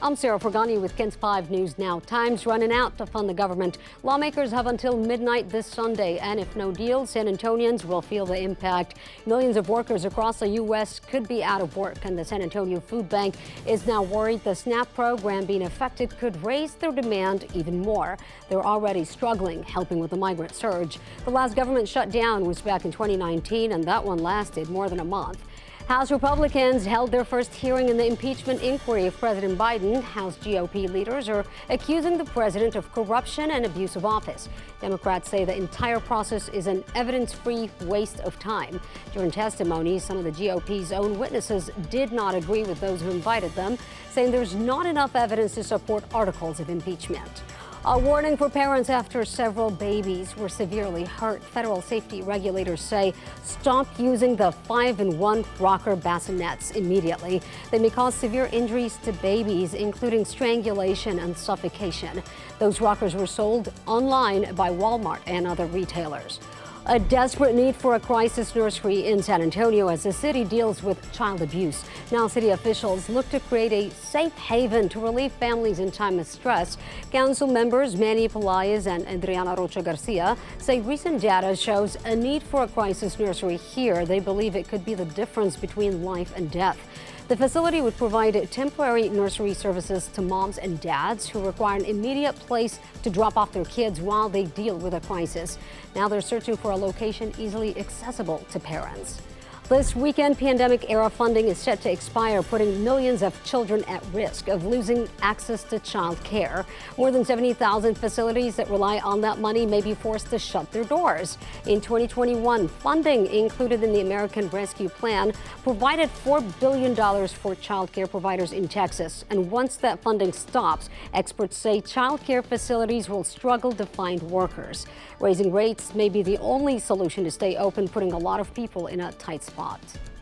I'm Sarah Fergani with KENS 5 News Now. Time's running out to fund the government. Lawmakers have until midnight this Sunday, and if no deal, San Antonians will feel the impact. Millions of workers across the U.S. could be out of work, and the San Antonio Food Bank is now worried the SNAP program being affected could raise their demand even more. They're already struggling, helping with the migrant surge. The last government shutdown was back in 2019, and that one lasted more than a month. House Republicans held their first hearing in the impeachment inquiry of President Biden. House GOP leaders are accusing the president of corruption and abuse of office. Democrats say the entire process is an evidence-free waste of time. During testimony, some of the GOP's own witnesses did not agree with those who invited them, saying there's not enough evidence to support articles of impeachment. A warning for parents after several babies were severely hurt. Federal safety regulators say stop using the 5-in-1 rocker bassinets immediately. They may cause severe injuries to babies, including strangulation and suffocation. Those rockers were sold online by Walmart and other retailers. A desperate need for a crisis nursery in San Antonio as the city deals with child abuse. Now city officials look to create a safe haven to relieve families in time of stress. Council members Manny Pelayas and Adriana Rocha Garcia say recent data shows a need for a crisis nursery here. They believe it could be the difference between life and death. The facility would provide temporary nursery services to moms and dads who require an immediate place to drop off their kids while they deal with a crisis. Now they're searching for a location easily accessible to parents. This weekend, pandemic-era funding is set to expire, putting millions of children at risk of losing access to child care. More than 70,000 facilities that rely on that money may be forced to shut their doors. In 2021, funding included in the American Rescue Plan provided $4 billion for child care providers in Texas. And once that funding stops, experts say child care facilities will struggle to find workers. Raising rates may be the only solution to stay open, putting a lot of people in a tight spot.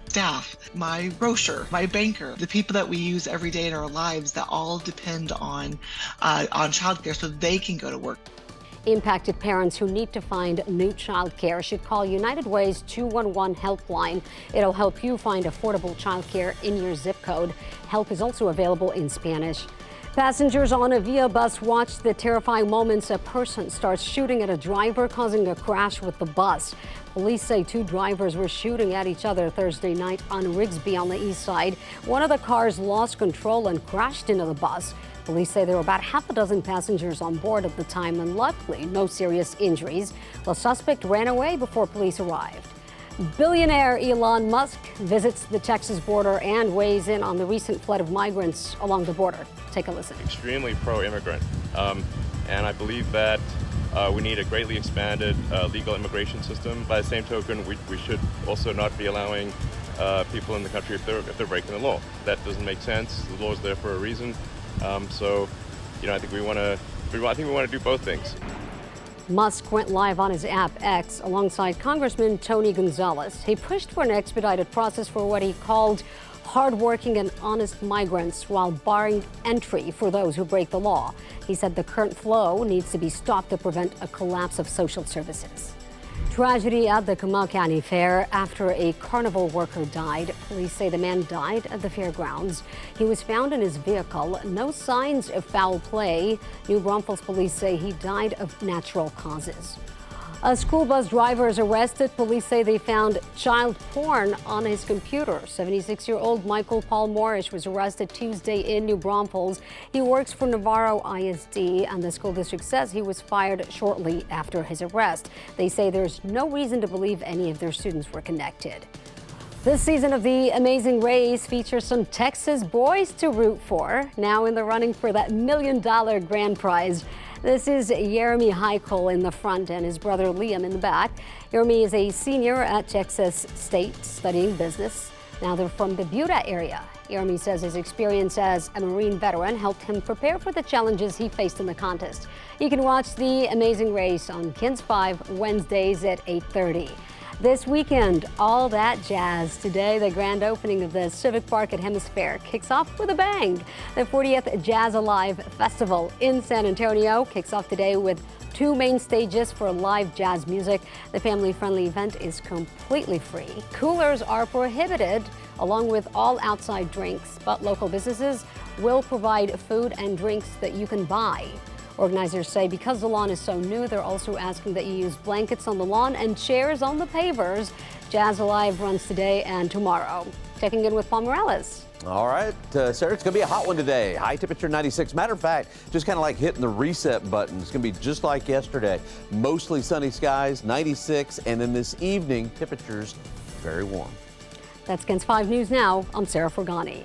Staff, my grocer, my banker, the people that we use every day in our lives that all depend on childcare so they can go to work. Impacted parents who need to find new childcare should call United Way's 211 helpline. It'll help you find affordable childcare in your zip code. Help is also available in Spanish. Passengers on a Via bus watched the terrifying moments a person starts shooting at a driver, causing a crash with the bus. Police say two drivers were shooting at each other Thursday night on Rigsby on the east side. One of the cars lost control and crashed into the bus. Police say there were about half a dozen passengers on board at the time, and luckily no serious injuries. The suspect ran away before police arrived. Billionaire Elon Musk visits the Texas border and weighs in on the recent flood of migrants along the border. Take a listen. Extremely pro-immigrant, and I believe that we need a greatly expanded legal immigration system. By the same token, we should also not be allowing people in the country if they're breaking the law. That doesn't make sense. The law is there for a reason. So, I think we want to do both things. Musk went live on his app X alongside Congressman Tony Gonzalez. He pushed for an expedited process for what he called hardworking and honest migrants while barring entry for those who break the law. He said the current flow needs to be stopped to prevent a collapse of social services. Tragedy at the Kamal County Fair after a carnival worker died. Police say the man died at the fairgrounds. He was found in his vehicle. No signs of foul play. New Braunfels police say he died of natural causes. A school bus driver is arrested. Police say they found child porn on his computer. 76-year-old Michael Paul Morris was arrested Tuesday in New Braunfels. He works for Navarro ISD, and the school district says he was fired shortly after his arrest. They say there's no reason to believe any of their students were connected. This season of The Amazing Race features some Texas boys to root for, now in the running for that $1 million grand prize. This is Jeremy Heichel in the front and his brother Liam in the back. Jeremy is a senior at Texas State studying business. Now they're from the Buda area. Jeremy says his experience as a Marine veteran helped him prepare for the challenges he faced in the contest. You can watch The Amazing Race on KENS 5 Wednesdays at 8:30. This weekend, all that jazz. Today, the grand opening of the Civic Park at Hemisphere kicks off with a bang. The 40th Jazz Alive Festival in San Antonio kicks off today with two main stages for live jazz music. The family-friendly event is completely free. Coolers are prohibited, along with all outside drinks, but local businesses will provide food and drinks that you can buy. Organizers say because the lawn is so new, they're also asking that you use blankets on the lawn and chairs on the pavers. Jazz Alive runs today and tomorrow. Checking in with Paul Morales. All right, Sarah, it's going to be a hot one today. High temperature 96. Matter of fact, just kind of like hitting the reset button. It's going to be just like yesterday. Mostly sunny skies, 96. And then this evening, temperatures very warm. That's KENS 5 News Now. I'm Sarah Fergani.